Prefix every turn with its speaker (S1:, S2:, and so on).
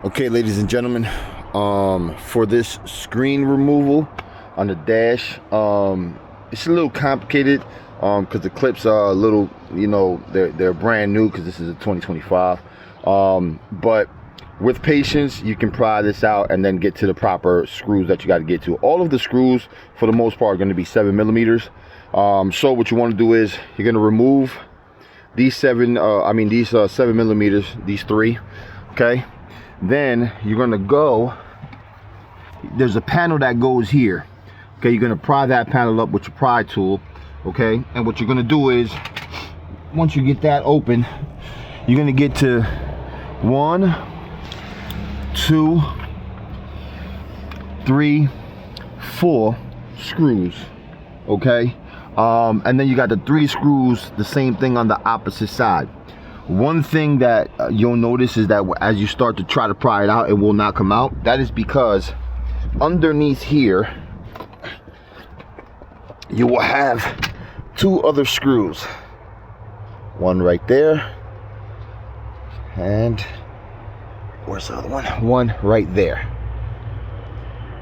S1: Okay, ladies and gentlemen, for this screen removal on the dash, it's a little complicated because the clips are a little, they're brand new because this is a 2025. But with patience, you can pry this out and then get to the proper screws that you got to get to. All of the screws, for the most part, are going to be 7mm. So what you want to do is you're going to remove these 7mm, these three, okay? Then you're gonna go, there's a panel that goes here, okay? You're gonna pry that panel up with your pry tool, okay? And what you're gonna do is, once you get that open, you're gonna get to 1, 2, 3, 4 screws, okay? And then you got the 3 screws, the same thing on the opposite side. One thing that you'll notice is that as you start to try to pry it out, it will not come out. That is because underneath here, you will have 2 other screws. One right there, and where's the other one? One right there.